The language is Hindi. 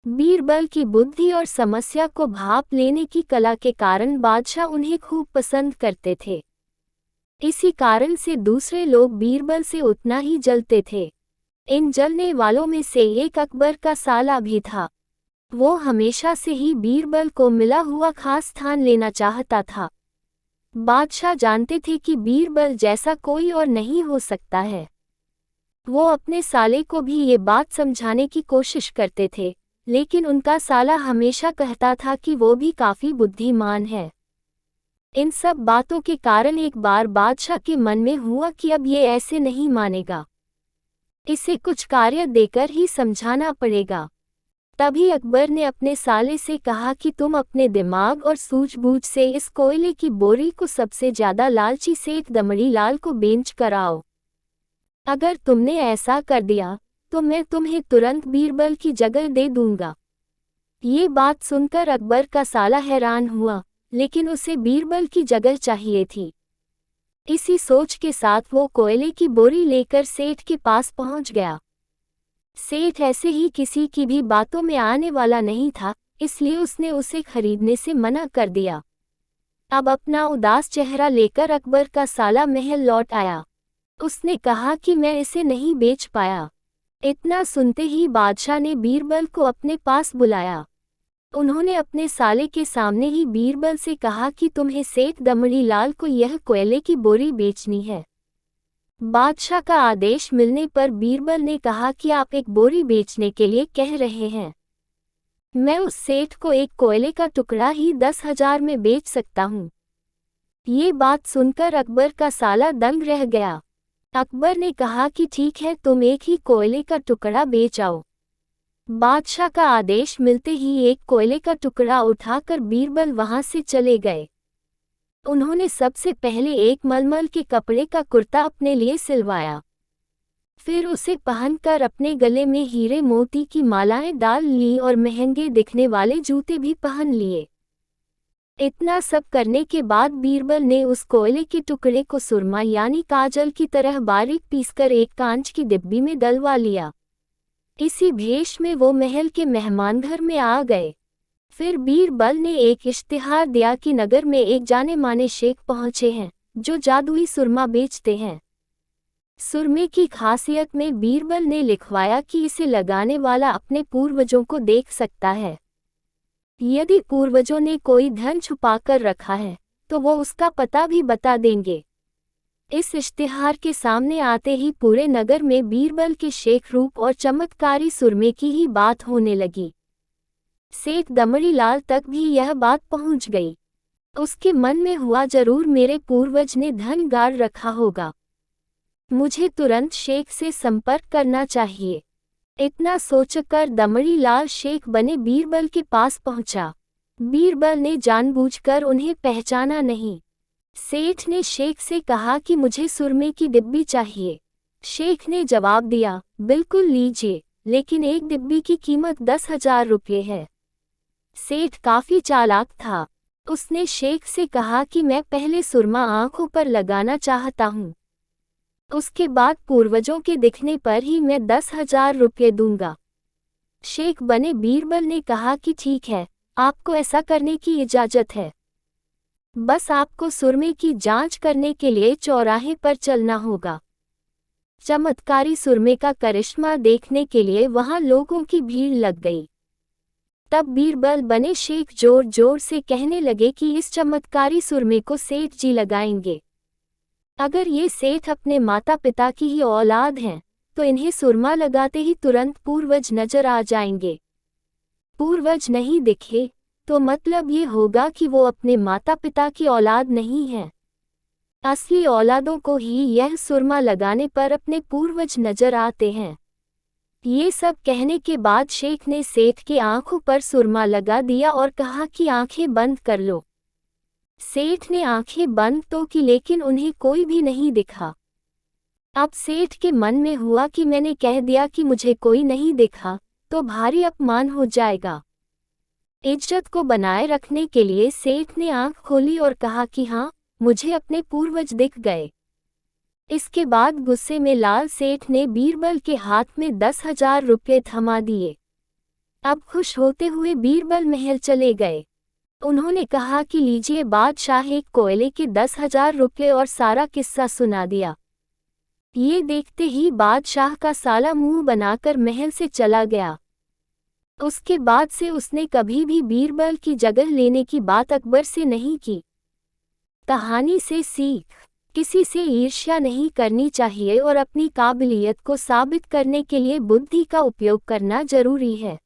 बीरबल की बुद्धि और समस्या को भांप लेने की कला के कारण बादशाह उन्हें खूब पसंद करते थे। इसी कारण से दूसरे लोग बीरबल से उतना ही जलते थे। इन जलने वालों में से एक अकबर का साला भी था। वो हमेशा से ही बीरबल को मिला हुआ खास स्थान लेना चाहता था। बादशाह जानते थे कि बीरबल जैसा कोई और नहीं हो सकता है। वो अपने साले को भी ये बात समझाने की कोशिश करते थे, लेकिन उनका साला हमेशा कहता था कि वो भी काफी बुद्धिमान है। इन सब बातों के कारण एक बार बादशाह के मन में हुआ कि अब ये ऐसे नहीं मानेगा, इसे कुछ कार्य देकर ही समझाना पड़ेगा। तभी अकबर ने अपने साले से कहा कि तुम अपने दिमाग और सूझबूझ से इस कोयले की बोरी को सबसे ज्यादा लालची सेठ दमड़ी लाल को बेच कर आओ। अगर तुमने ऐसा कर दिया तो मैं तुम्हें तुरंत बीरबल की जगह दे दूंगा। ये बात सुनकर अकबर का साला हैरान हुआ, लेकिन उसे बीरबल की जगह चाहिए थी। इसी सोच के साथ वो कोयले की बोरी लेकर सेठ के पास पहुंच गया। सेठ ऐसे ही किसी की भी बातों में आने वाला नहीं था, इसलिए उसने उसे खरीदने से मना कर दिया। अब अपना उदास चेहरा लेकर अकबर का साला महल लौट आया। उसने कहा कि मैं इसे नहीं बेच पाया। इतना सुनते ही बादशाह ने बीरबल को अपने पास बुलाया। उन्होंने अपने साले के सामने ही बीरबल से कहा कि तुम्हें सेठ दमड़ी लाल को यह कोयले की बोरी बेचनी है। बादशाह का आदेश मिलने पर बीरबल ने कहा कि आप एक बोरी बेचने के लिए कह रहे हैं। मैं उस सेठ को एक कोयले का टुकड़ा ही 10,000 में बेच सकता हूँ। ये बात सुनकर अकबर का साला दंग रह गया। अकबर ने कहा कि ठीक है, तुम एक ही कोयले का टुकड़ा बेच आओ। बादशाह का आदेश मिलते ही एक कोयले का टुकड़ा उठाकर बीरबल वहां से चले गए। उन्होंने सबसे पहले एक मलमल के कपड़े का कुर्ता अपने लिए सिलवाया। फिर उसे पहनकर अपने गले में हीरे मोती की मालाएं डाल ली और महंगे दिखने वाले जूते भी पहन लिए। इतना सब करने के बाद बीरबल ने उस कोयले के टुकड़े को सुरमा यानी काजल की तरह बारीक पीसकर एक कांच की डिब्बी में डलवा लिया। इसी भेष में वो महल के मेहमानघर में आ गए। फिर बीरबल ने एक इश्तिहार दिया कि नगर में एक जाने माने शेख पहुंचे हैं जो जादुई सुरमा बेचते हैं। सुरमे की खासियत में बीरबल ने लिखवाया कि इसे लगाने वाला अपने पूर्वजों को देख सकता है। यदि पूर्वजों ने कोई धन छुपाकर रखा है तो वो उसका पता भी बता देंगे। इस इश्तिहार के सामने आते ही पूरे नगर में बीरबल के शेख रूप और चमत्कारी सुरमे की ही बात होने लगी। सेठ दमड़ी लाल तक भी यह बात पहुंच गई। उसके मन में हुआ, जरूर मेरे पूर्वज ने धन गाड़ रखा होगा, मुझे तुरंत शेख से संपर्क करना चाहिए। इतना सोचकर दमड़ी लाल शेख बने बीरबल के पास पहुंचा। बीरबल ने जानबूझकर उन्हें पहचाना नहीं। सेठ ने शेख से कहा कि मुझे सुरमे की डिब्बी चाहिए। शेख ने जवाब दिया, बिल्कुल लीजिए, लेकिन एक डिब्बी की कीमत 10,000 रुपये है। सेठ काफी चालाक था। उसने शेख से कहा कि मैं पहले सुरमा आंखों पर लगाना चाहता हूँ, उसके बाद पूर्वजों के दिखने पर ही मैं 10,000 रुपये दूंगा। शेख बने बीरबल ने कहा कि ठीक है, आपको ऐसा करने की इजाजत है। बस आपको सुरमे की जांच करने के लिए चौराहे पर चलना होगा। चमत्कारी सुरमे का करिश्मा देखने के लिए वहां लोगों की भीड़ लग गई। तब बीरबल बने शेख जोर जोर से कहने लगे कि इस चमत्कारी सुरमे को सेठ जी लगाएंगे। अगर ये सेठ अपने माता पिता की ही औलाद हैं, तो इन्हें सुरमा लगाते ही तुरंत पूर्वज नजर आ जाएंगे। पूर्वज नहीं दिखे तो मतलब ये होगा कि वो अपने माता पिता की औलाद नहीं हैं। असली औलादों को ही यह सुरमा लगाने पर अपने पूर्वज नजर आते हैं। ये सब कहने के बाद शेख ने सेठ के आंखों पर सुरमा लगा दिया और कहा कि आंखें बंद कर लो। सेठ ने आंखें बंद तो की, लेकिन उन्हें कोई भी नहीं दिखा। अब सेठ के मन में हुआ कि मैंने कह दिया कि मुझे कोई नहीं दिखा तो भारी अपमान हो जाएगा। इज्जत को बनाए रखने के लिए सेठ ने आंख खोली और कहा कि हाँ, मुझे अपने पूर्वज दिख गए। इसके बाद गुस्से में लाल सेठ ने बीरबल के हाथ में 10,000 रुपये थमा दिए। अब खुश होते हुए बीरबल महल चले गए। उन्होंने कहा कि लीजिए बादशाह, एक कोयले के 10,000 रुपये और सारा किस्सा सुना दिया। ये देखते ही बादशाह का साला मुंह बनाकर महल से चला गया। उसके बाद से उसने कभी भी बीरबल की जगह लेने की बात अकबर से नहीं की। कहानी से सीख: किसी से ईर्ष्या नहीं करनी चाहिए और अपनी काबिलियत को साबित करने के लिए बुद्धि का उपयोग करना जरूरी है।